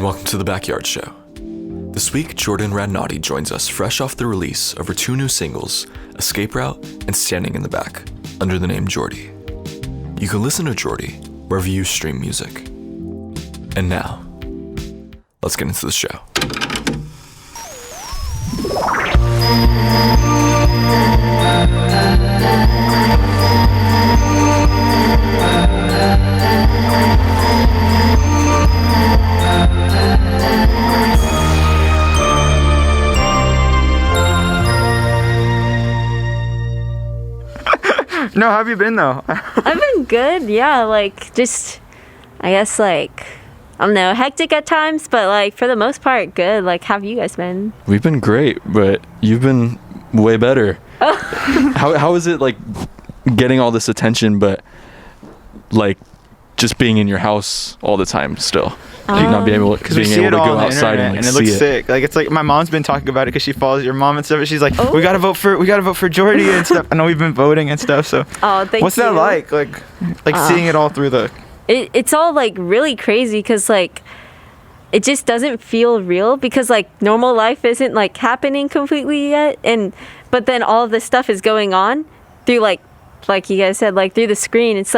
welcome to the Backyard Show. This week, Jordan Radnaughty joins us fresh off the release of her 2 new singles, Escape Route and Standing in the Back, under the name Jordi. You can listen to Jordi wherever you stream music. And now, let's get into the show. No, how have you been though? I've been good, yeah, I guess I don't know, hectic at times, but for the most part, good. How have you guys been? We've been great, but you've been way better. Oh. How is it getting all this attention, but just being in your house all the time still? Not being able to go outside and it looks sick. It's my mom's been talking about it because she follows your mom and stuff. And she's like, we gotta vote for Jordi and stuff. I know we've been voting and stuff. So what's that like? Seeing it all through the. It's all really crazy because it just doesn't feel real because normal life isn't happening completely yet, but then all of this stuff is going on through like you guys said through the screen. It's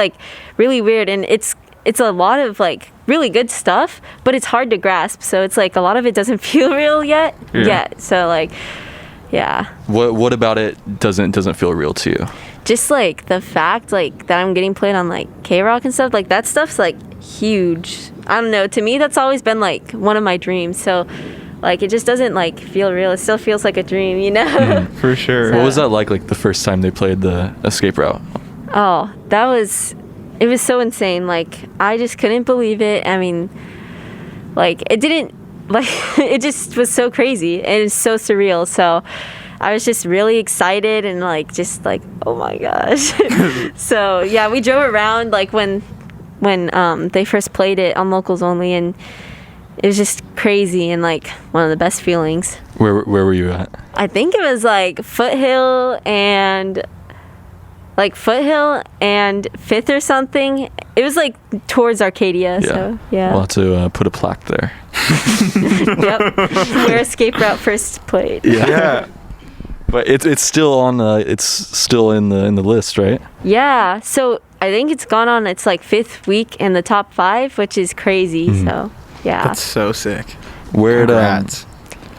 really weird, and it's a lot of really good stuff, but it's hard to grasp. So it's a lot of it doesn't feel real yet. Yeah. So yeah. What about it doesn't feel real to you? Just the fact that I'm getting played on K-Rock and stuff, that stuff's huge. I don't know, to me that's always been one of my dreams. So it just doesn't feel real. It still feels like a dream, you know? Mm-hmm. For sure. So, what was that like the first time they played the Escape Route? Oh, it was so insane. I just couldn't believe it. I mean, it didn't, it just was so crazy and it's so surreal. So I was just really excited and oh my gosh. So yeah, we drove around when they first played it on Locals Only, and it was just crazy and one of the best feelings. Where were you at? I think it was Foothill and Fifth or something. It was towards Arcadia. Yeah. So yeah. We'll have to put a plaque there. Yep. Where Escape Route first played. Yeah. But it's still on it's still in the list, right? Yeah. So I think it's gone on its 5th week in the top 5, which is crazy. Mm-hmm. So yeah. That's so sick. Congrats.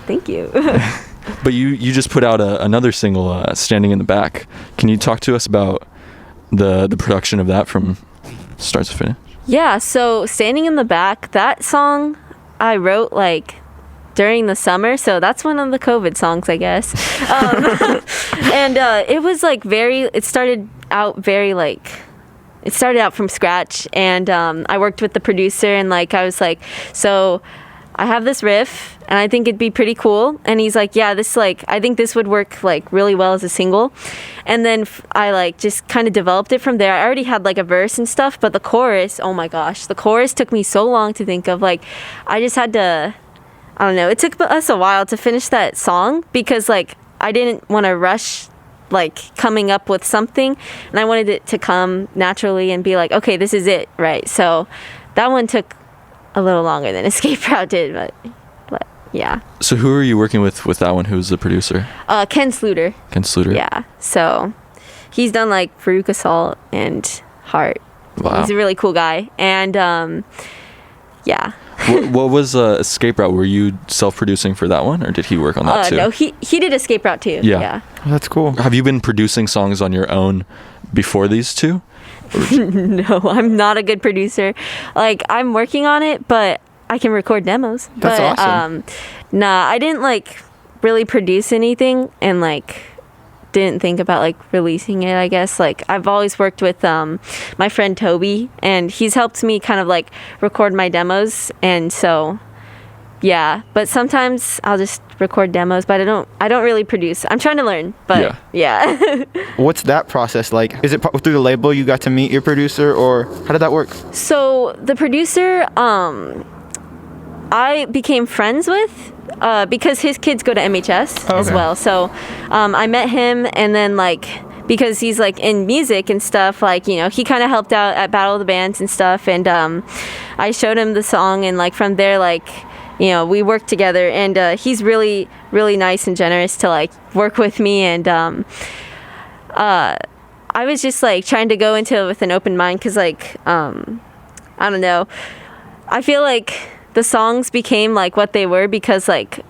Thank you. But you just put out another single, Standing in the Back. Can you talk to us about the production of that from start to finish? Yeah, so Standing in the Back, that song I wrote during the summer, so that's one of the COVID songs, I guess. And it was it started out from scratch, and I worked with the producer, and I was so I have this riff and I think it'd be pretty cool, and he's yeah, this I think this would work really well as a single. And then I just kind of developed it from there. I already had a verse and stuff, but the chorus, oh my gosh, the chorus took me so long to think of. I just had to, I don't know, it took us a while to finish that song because I didn't want to rush coming up with something, and I wanted it to come naturally and be okay, this is it, right? So that one took a little longer than Escape Route did, but yeah. So who are you working with that one? Who's the producer? Ken Sluter. Ken Sluter. Yeah. So he's done Veruca Salt and Heart. Wow. He's a really cool guy. And yeah. What was Escape Route? Were you self-producing for that one, or did he work on that too? No, he did Escape Route too. Yeah. Oh, that's cool. Have you been producing songs on your own before these two? No, I'm not a good producer. I'm working on it, but I can record demos. That's awesome. Nah, I didn't really produce anything, and didn't think about releasing it, I guess. I've always worked with my friend Toby, and he's helped me kind of record my demos, and so yeah. But sometimes I'll just record demos, but I don't really produce. I'm trying to learn, but yeah. What's that process like? Is it through the label you got to meet your producer, or how did that work? So the producer I became friends with because his kids go to MHS as well. So I met him, and then because he's in music and stuff, he kind of helped out at Battle of the Bands and stuff, and I showed him the song, and from there we work together, and he's really, really nice and generous to like work with me. And I was just like trying to go into it with an open mind, because like I don't know, I feel like the songs became like what they were because like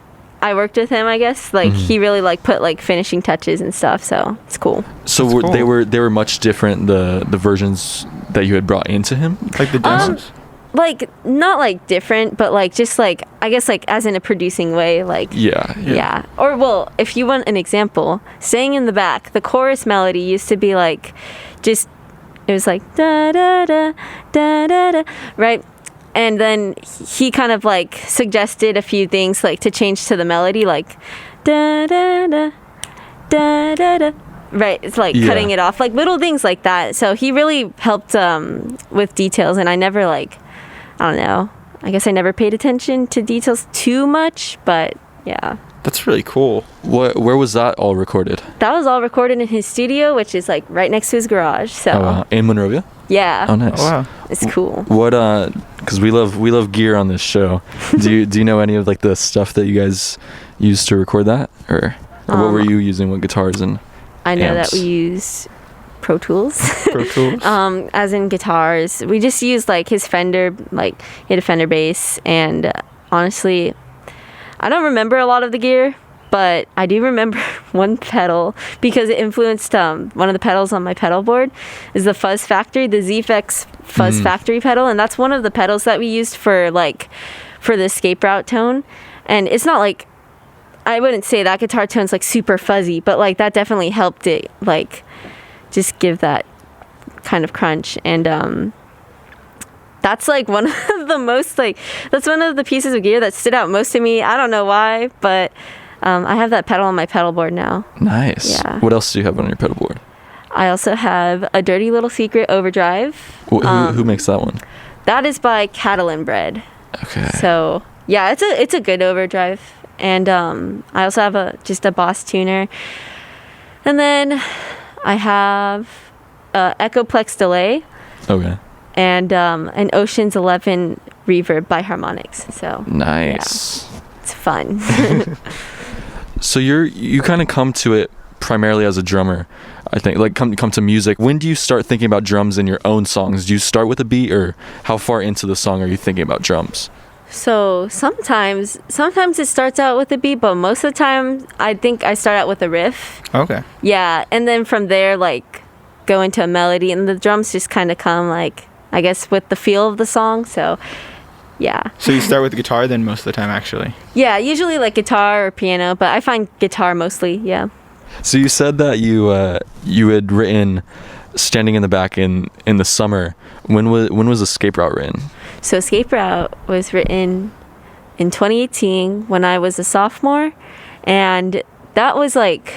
I worked with him, I guess. Like he really like put like finishing touches and stuff, so it's cool. So That's cool. they were much different, the versions that you had brought into him, like the demos. Like not like different, but like just like I guess like as in a producing way, like yeah. Or well, if you want an example, Staying in the Back, the chorus melody used to be like just, it was like da da da da da da, right? And then he kind of like suggested a few things like to change to the melody, like da da da da da da. Right, it's like cutting it off, like little things like that. So he really helped with details, and I never like, I don't know, I guess I never paid attention to details too much, but yeah. That's really cool. Where was that all recorded? That was all recorded in his studio, which is like right next to his garage. So in Monrovia? Yeah. Oh, nice. Oh, wow. It's cool. What because we love gear on this show. Do you know any of like the stuff that you guys used to record that, or what were you using? What guitars and I know amps? that we use Pro Tools. Pro Tools. As in guitars. We just used like his Fender, like he had a Fender bass, and honestly, I don't remember a lot of the gear, but I do remember one pedal because it influenced one of the pedals on my pedal board is the Fuzz Factory, the ZFX Fuzz Factory pedal, and that's one of the pedals that we used for the escape route tone. And it's not like, I wouldn't say that guitar tone's like super fuzzy, but like that definitely helped it like just give that kind of crunch. And that's like one of the most like, that's one of the pieces of gear that stood out most to me. I don't know why, but I have that pedal on my pedal board now. Nice. Yeah. What else do you have on your pedal board? I also have a Dirty Little Secret Overdrive. Who makes that one? That is by Catalan Bread. Okay. So yeah, it's a good overdrive. And I also have just a Boss tuner. And then I have Echoplex delay. Okay. And an Ocean's 11 reverb by Harmonix. So nice. Yeah, it's fun. So you kind of come to it primarily as a drummer, I think. Like come to music. When do you start thinking about drums in your own songs? Do you start with a beat, or how far into the song are you thinking about drums? So sometimes it starts out with a beat, but most of the time I think I start out with a riff. Okay. Yeah, and then from there like go into a melody, and the drums just kind of come like, I guess, with the feel of the song. So yeah. So you start with the guitar then most of the time, actually? Yeah, usually like guitar or piano, but I find guitar mostly. Yeah. So you said that you had written Standing in the Back in the summer. When was Escape Route written? So Escape Route was written in 2018 when I was a sophomore, and that was like,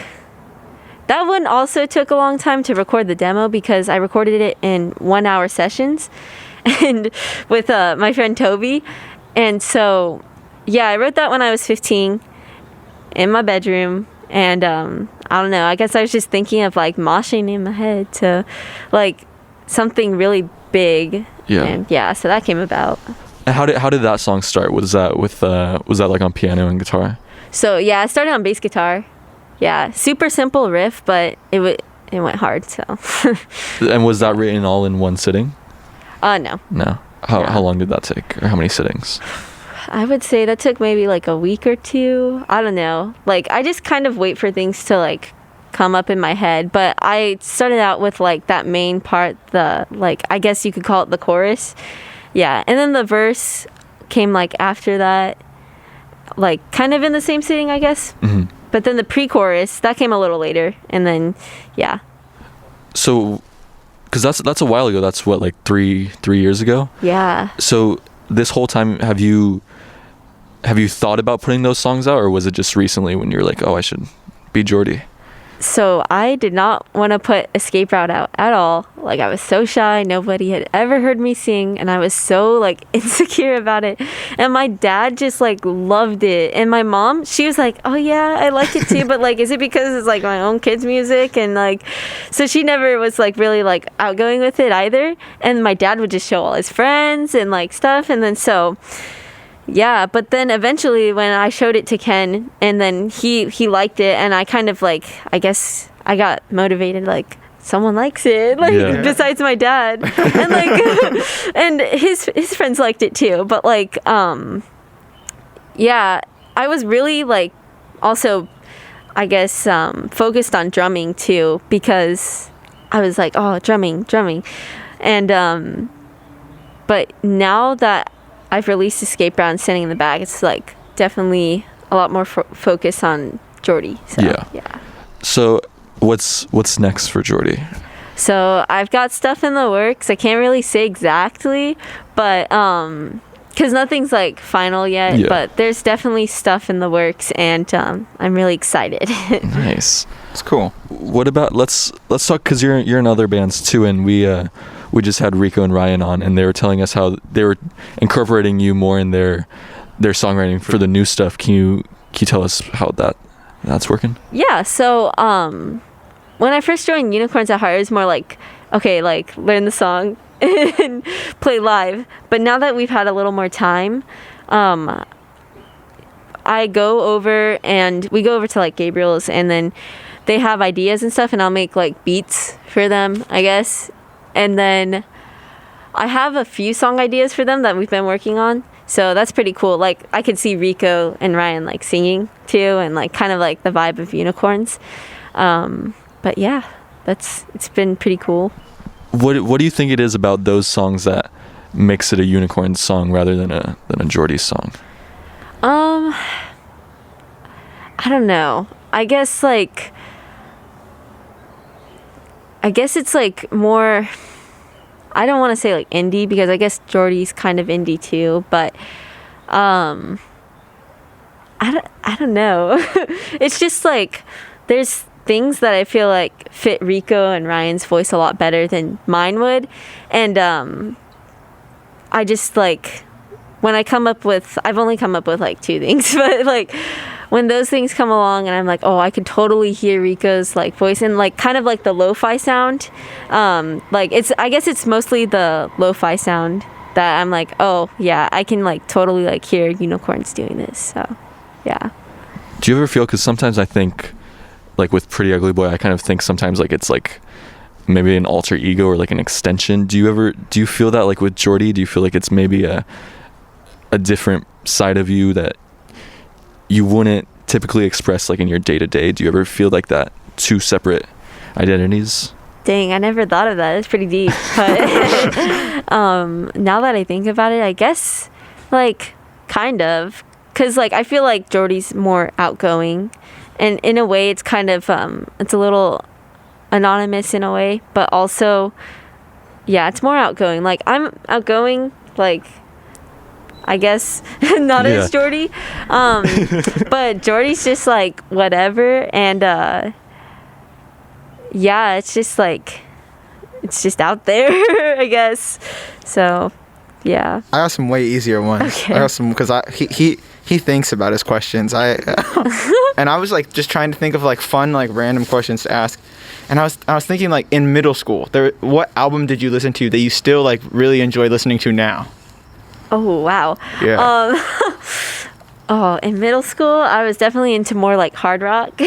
that one also took a long time to record the demo because I recorded it in 1 hour sessions and with my friend Toby. And so yeah, I wrote that when I was 15 in my bedroom, and I don't know, I guess I was just thinking of like moshing in my head to like something really big. Yeah. And yeah, so that came about. And how did that song start? Was that like on piano and guitar? So yeah, I started on bass guitar. Yeah, super simple riff, but it went hard. So. And was that written all in one sitting? No. No. How long did that take, or how many sittings? I would say that took maybe like a week or two. I don't know. Like I just kind of wait for things to like come up in my head, but I started out with like that main part, the like, I guess you could call it the chorus. Yeah, and then the verse came like after that, like kind of in the same sitting, I guess. Mm-hmm. But then the pre-chorus that came a little later, and then yeah. So, because that's a while ago. That's what, like three years ago. Yeah. So this whole time, have you thought about putting those songs out, or was it just recently when you were like, oh, I should be Jordi? So I did not want to put Escape Route out at all. Like I was so shy. Nobody had ever heard me sing, and I was so like insecure about it. And my dad just like loved it. And my mom, she was like, oh yeah, I like it too. But like, is it because it's like my own kids' music? And like, so she never was like really like outgoing with it either. And my dad would just show all his friends and like stuff. And then so, yeah, but then eventually when I showed it to Ken, and then he liked it, and I kind of like, I guess I got motivated, like, someone likes it, like, besides my dad, and like, and his friends liked it too, but like, yeah, I was really like, also, I guess, focused on drumming too, because I was like, oh, drumming, and but now that I've released Escape Route and Standing in the Back, it's like definitely a lot more focus on Jordi. So, yeah. So what's next for Jordi? So I've got stuff in the works. I can't really say exactly, but because nothing's like final yet. But there's definitely stuff in the works, and I'm really excited. Nice. It's cool. What about let's talk, because you're in other bands too, and we just had Rico and Ryan on, and they were telling us how they were incorporating you more in their songwriting for the new stuff. Can you tell us how that's working? Yeah. So when I first joined Unicorns at Heart, it was more like, okay, like learn the song and play live. But now that we've had a little more time, I go over to like Gabriel's, and then they have ideas and stuff, and I'll make like beats for them, I guess. And then I have a few song ideas for them that we've been working on. So that's pretty cool. Like, I could see Rico and Ryan like singing too, and like kind of like the vibe of Unicorns. But yeah, it's been pretty cool. What do you think it is about those songs that makes it a Unicorn song rather than a Jordi song? I don't know. I guess it's like more, I don't want to say like indie, because I guess Jordi's kind of indie too, but I don't know. It's just like there's things that I feel like fit Rico and Ryan's voice a lot better than mine would, and I just like, when I've only come up with like 2 things, but like when those things come along and I'm like, oh, I could totally hear Rico's like voice, and like kind of like the lo-fi sound, like I guess it's mostly the lo-fi sound that I'm like, oh yeah, I can like totally like hear Unicorns doing this. So yeah. Do you ever feel, because sometimes I think like with Pretty Ugly Boy, I kind of think sometimes like it's like maybe an alter ego or like an extension. Do you feel that like with Jordi? Do you feel like it's maybe a different side of you that you wouldn't typically express like in your day-to-day? Do you ever feel like that, 2 separate identities? Dang, I never thought of that. It's pretty deep. But now that I think about it, I guess like kind of, because like I feel like Jordi's more outgoing, and in a way it's kind of it's a little anonymous in a way, but also yeah, it's more outgoing. Like I'm outgoing, like I guess not as Jordi, but Jordi's just like whatever, and yeah, it's just like, it's just out there, I guess. So yeah, I got some way easier ones. Okay. I got some, because he thinks about his questions. And I was like just trying to think of like fun, like random questions to ask. And I was thinking, like, in middle school, what album did you listen to that you still like really enjoy listening to now? Oh wow. Yeah. Oh, in middle school, I was definitely into more like hard rock,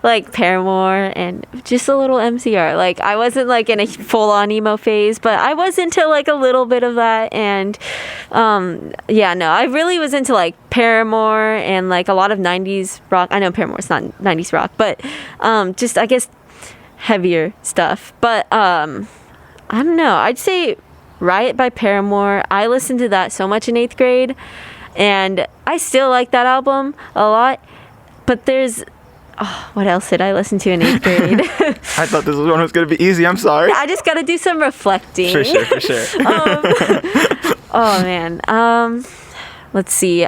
like Paramore and just a little MCR. Like I wasn't like in a full on emo phase, but I was into like a little bit of that. And yeah, no, I really was into like Paramore and like a lot of 90s rock. I know Paramore's not 90s rock, but just I guess heavier stuff. But I don't know. I'd say Riot by Paramore. I listened to that so much in 8th grade. And I still like that album a lot. But there's... Oh, what else did I listen to in 8th grade? I thought this one was going to be easy. I'm sorry. I just got to do some reflecting. For sure. Oh, man. Let's see.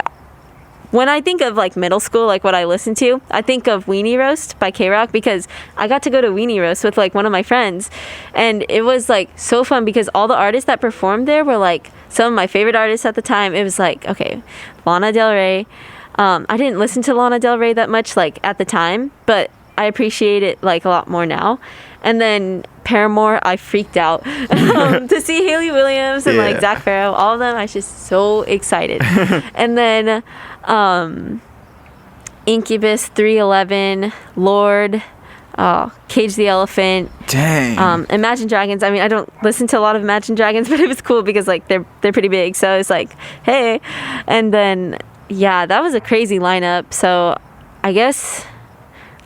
When I think of like middle school, like what I listened to, I think of Weenie Roast by K-Rock, because I got to go to Weenie Roast with like one of my friends, and it was like so fun because all the artists that performed there were like some of my favorite artists at the time. It was like, okay, Lana Del Rey. I didn't listen to Lana Del Rey that much like at the time, but I appreciate it like a lot more now. And then Paramore, I freaked out to see Hayley Williams and like Zach Farrow, all of them. I was just so excited. And then Incubus, 311, Lord, Cage the Elephant. Dang. Imagine Dragons. I mean, I don't listen to a lot of Imagine Dragons, but it was cool because like they're pretty big. So it's like, hey. And then that was a crazy lineup. So I guess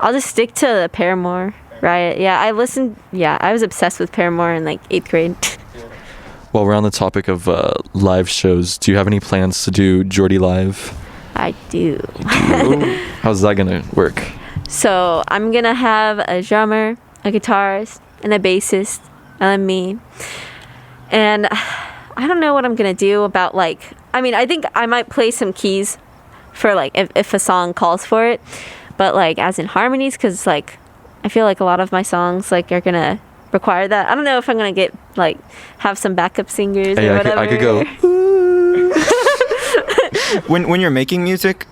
I'll just stick to the Paramore. Right. Yeah, I was obsessed with Paramore in like 8th grade. While we're on the topic of live shows, do you have any plans to do Jordi Live? I do. How's that going to work? So I'm going to have a drummer, a guitarist, and a bassist, and then me. And I don't know what I'm going to do about like, I mean, I think I might play some keys for like if a song calls for it. But like as in harmonies, because like I feel like a lot of my songs like are gonna require that. I don't know if I'm gonna get like have some backup singers or whatever. I could go. When you're making music,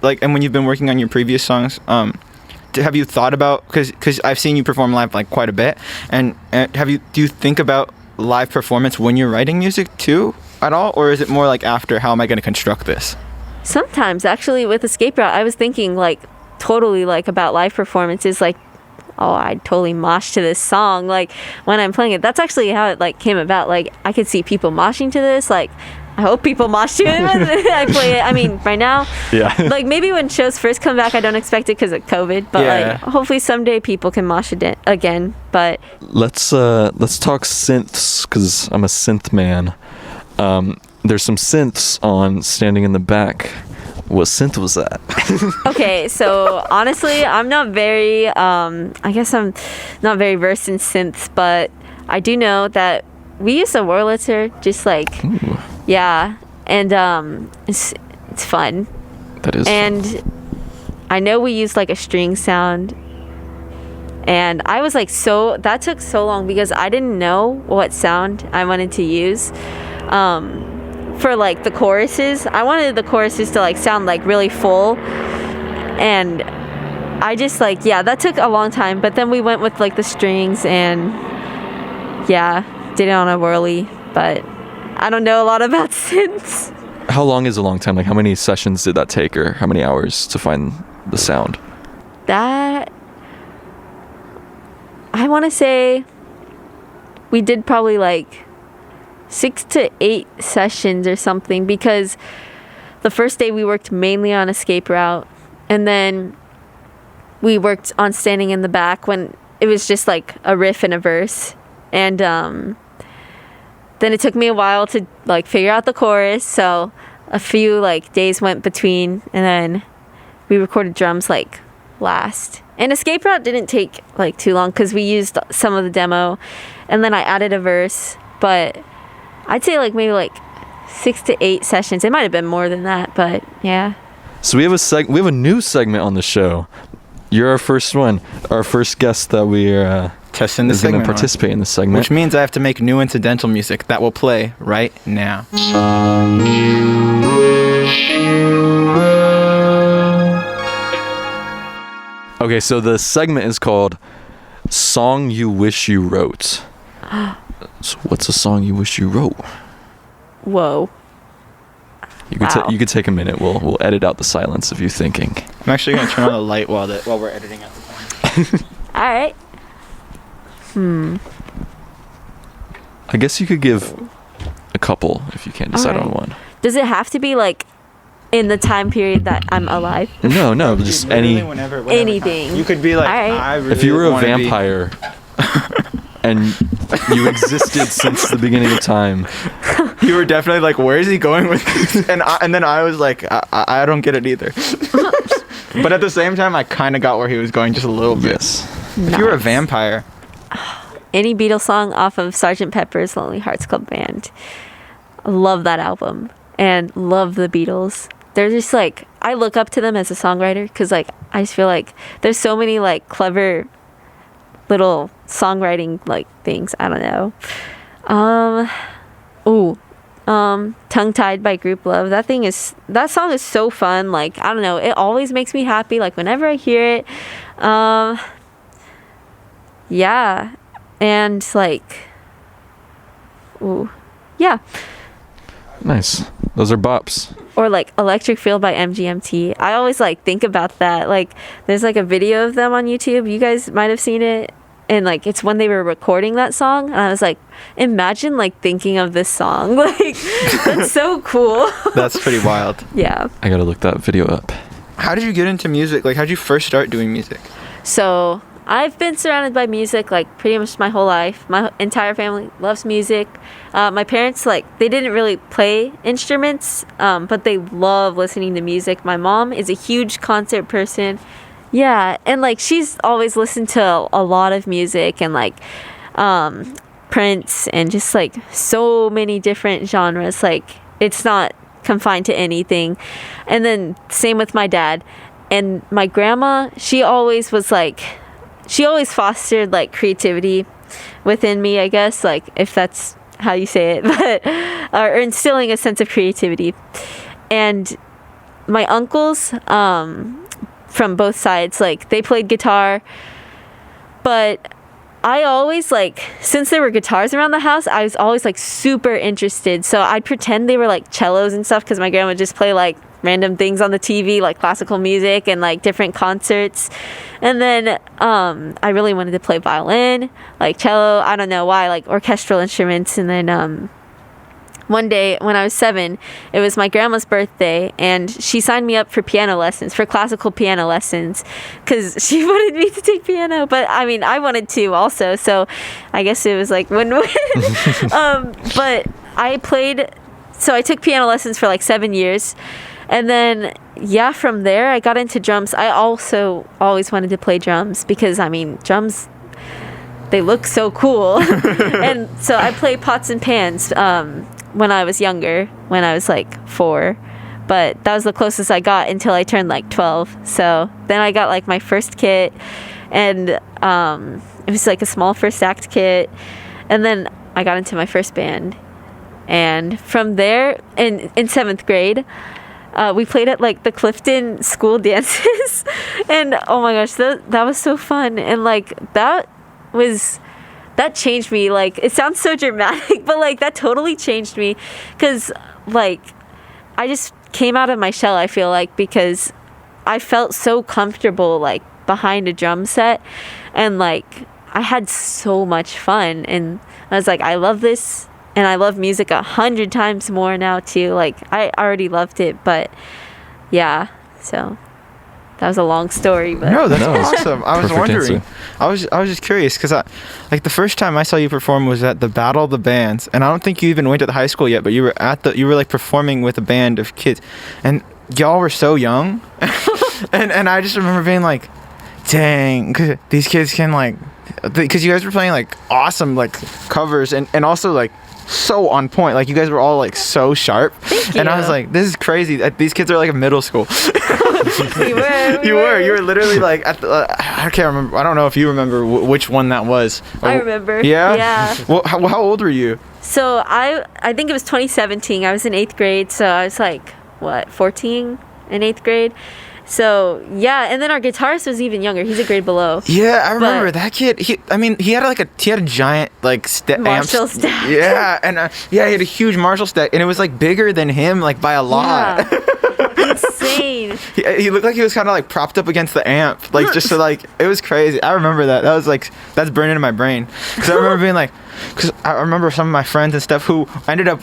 like, and when you've been working on your previous songs, have you thought about, because I've seen you perform live like quite a bit, and do you think about live performance when you're writing music too at all, or is it more like after, how am I going to construct this? Sometimes actually with Escape Route, I was thinking like totally like about live performances, like, oh, I'd totally mosh to this song like when I'm playing it. That's actually how it like came about. Like I could see people moshing to this. Like I hope people mosh to it when I play it. I mean, right now, like maybe when shows first come back, I don't expect it because of COVID. But like hopefully someday people can mosh it again. But let's talk synths, because I'm a synth man. There's some synths on Standing in the Back. What synth was that? Okay, so honestly, I'm not very, I guess I'm not very versed in synths, but I do know that we use a Wurlitzer, just like, Ooh. and it's fun. That is and fun. I know we use like a string sound, and I was like, that took so long because I didn't know what sound I wanted to use. For like the choruses, I wanted the choruses to like sound like really full, and I just like that took a long time, but then we went with like the strings and did it on a whirly. But I don't know a lot about synths. How long is a long time? Like how many sessions did that take, or how many hours to find the sound? That I want to say we did probably like 6 to 8 sessions or something, because the first day we worked mainly on Escape Route, and then we worked on Standing in the Back when it was just like a riff and a verse, and then it took me a while to like figure out the chorus, so a few like days went between, and then we recorded drums like last. And Escape Route didn't take like too long because we used some of the demo, and then I added a verse, but I'd say like maybe like 6 to 8 sessions. It might have been more than that, but yeah. So we have a new segment on the show. You're our first one, our first guest that we're testing the is going segment to participate in the segment. Which means I have to make new incidental music that will play right now. Okay, so the segment is called Song You Wish You Wrote. So what's a song you wish you wrote? Whoa. You could you could take a minute. We'll edit out the silence of you thinking. I'm actually gonna turn on the light while we're editing out the time. All right. I guess you could give a couple if you can't decide on one. Does it have to be like in the time period that I'm alive? No, just any. Whenever anything. time. You could be like, All right. I really If you were a wanna be- vampire and you existed since the beginning of time. You were definitely like, where is he going with this? And then I was like, I don't get it either. But at the same time, I kind of got where he was going just a little bit. Yes. If you were a vampire. Any Beatles song off of Sgt. Pepper's Lonely Hearts Club Band. Love that album and love the Beatles. They're just like, I look up to them as a songwriter because like I just feel like there's so many like clever little songwriting like things. I don't know. Tongue Tied by Group Love. That song is so fun. Like, I don't know, it always makes me happy. Like whenever I hear it. yeah, and like, ooh, yeah. Nice. Those are bops. Or like Electric Feel by MGMT. I always like think about that. Like there's like a video of them on YouTube. You guys might have seen it. And like it's when they were recording that song. And I was like, imagine like thinking of this song. Like that's so cool. That's pretty wild. Yeah. I gotta look that video up. How did you get into music? Like, how did you first start doing music? So I've been surrounded by music like pretty much my whole life. My entire family loves music. My parents, like, they didn't really play instruments, but they love listening to music. My mom is a huge concert person. Yeah, and like she's always listened to a lot of music and like Prince and just like so many different genres. Like it's not confined to anything. And then same with my dad. And my grandma, she always fostered like creativity within me, I guess, like if that's how you say it, but or instilling a sense of creativity. And my uncles, from both sides, like they played guitar, but I always like, since there were guitars around the house, I was always like super interested. So I'd pretend they were like cellos and stuff because my grandma would just play like random things on the TV, like classical music and like different concerts. And then I really wanted to play violin, like cello, I don't know why, like orchestral instruments. And then one day when I was 7, it was my grandma's birthday, and she signed me up for piano lessons, for classical piano lessons, because she wanted me to take piano. But I mean, I wanted to also, so I guess it was like win-win. But I took piano lessons for like 7 years. And then, yeah, from there, I got into drums. I also always wanted to play drums because, I mean, drums, they look so cool. And so I played pots and pans when I was younger, when I was like 4. But that was the closest I got until I turned like 12. So then I got like my first kit, and it was like a small first act kit. And then I got into my first band. And from there, in 7th grade, we played at like the Clifton school dances. And oh my gosh, that was so fun. And like that changed me. Like it sounds so dramatic, but like that totally changed me, because like I just came out of my shell, I feel like, because I felt so comfortable like behind a drum set, and like I had so much fun, and I was like, I love this. And I love music 100 times more now too. Like I already loved it, but yeah. So that was a long story, but no, that's awesome. I was Perfect wondering. answer. I was just curious because like the first time I saw you perform was at the Battle of the Bands, and I don't think you even went to the high school yet, but you were like performing with a band of kids, and y'all were so young, and I just remember being like, dang, 'cause these kids can like, because you guys were playing like awesome like covers and also like so on point. Like you guys were all like so sharp. Thank you. And I was like, this is crazy. These kids are like in middle school. we were. You were literally like at the, I can't remember. I don't know if you remember which one that was. I remember. Yeah. Yeah. Well, how old were you? So I think it was 2017. I was in 8th grade, so I was like 14 in 8th grade. So yeah, and then our guitarist was even younger. He's a grade below. Yeah, I remember that kid. He had a giant like Marshall stack. Yeah, and he had a huge Marshall stack, and it was like bigger than him like by a lot. Yeah. Insane. He looked like he was kind of like propped up against the amp, like just so like it was crazy. I remember that. That was like that's burned into my brain. Because I remember being like, because I remember some of my friends and stuff who ended up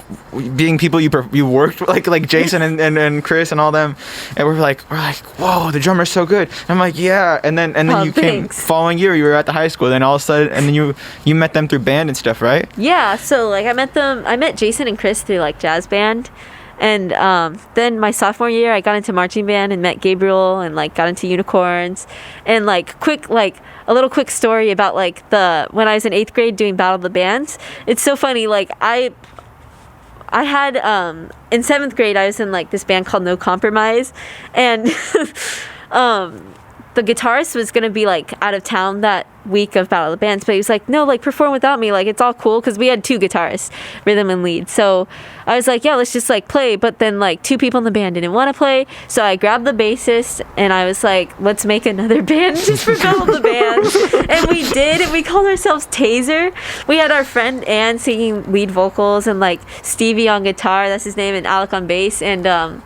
being people you worked with, like Jason and Chris and all them, and we're like, whoa, the drummer's so good. And I'm like, yeah, and then you came following year, you were at the high school, then all of a sudden, and then you met them through band and stuff, right? Yeah, so like I met Jason and Chris through like jazz band. And then my sophomore year, I got into marching band and met Gabriel and like got into Unicorns. And like a little quick story about like when I was in 8th grade doing Battle of the Bands. It's so funny. Like I had in 7th grade, I was in like this band called No Compromise, and the guitarist was gonna be like out of town that week of Battle of the Bands, but he was like, no, like perform without me, like it's all cool, because we had 2 guitarists, rhythm and lead. So I was like, yeah, let's just like play. But then like 2 people in the band didn't want to play, so I grabbed the bassist and I was like, let's make another band just for Battle of the Bands. And we did, and we called ourselves Taser. We had our friend Ann singing lead vocals and like Stevie on guitar, that's his name, and Alec on bass. And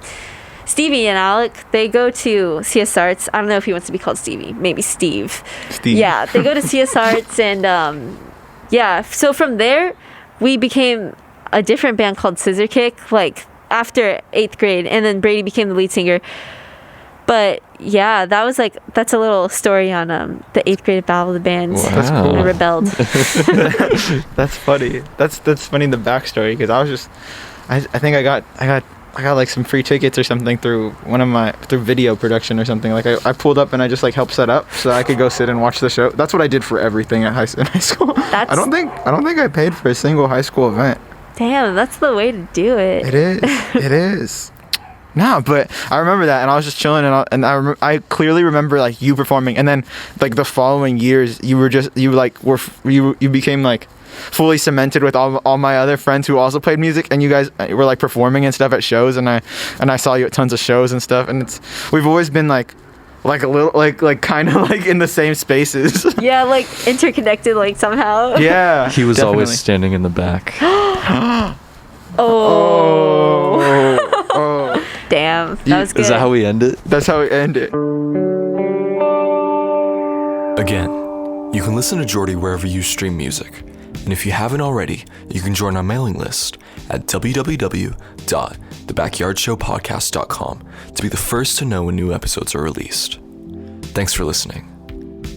Stevie and Alec, they go to CS Arts. I don't know if he wants to be called Stevie. Maybe Steve. Yeah, they go to CS Arts, and yeah. So from there, we became a different band called Scissor Kick, like after 8th grade, and then Brady became the lead singer. But yeah, that's a little story on the 8th grade Battle of the Bands. Wow. That's cool. I rebelled. That's funny. That's funny, the backstory, because I was just, I think I got like some free tickets or something through through video production or something. Like I pulled up and I just like helped set up so I could go sit and watch the show. That's what I did for everything in high school. I don't think I paid for a single high school event. Damn, that's the way to do it. It is. No, but I remember that, and I was just chilling, and I clearly remember like you performing, and then like the following years you became like fully cemented with all my other friends who also played music, and you guys were like performing and stuff at shows, and I saw you at tons of shows and stuff, and we've always been like a little like kind of like in the same spaces. Yeah, like interconnected like somehow. Yeah, he was definitely. always standing in the back. Oh. Damn, that was good. Is that how we end it? That's how we end it. Again, you can listen to Jordi wherever you stream music. And if you haven't already, you can join our mailing list at www.thebackyardshowpodcast.com to be the first to know when new episodes are released. Thanks for listening.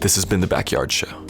This has been The Backyard Show.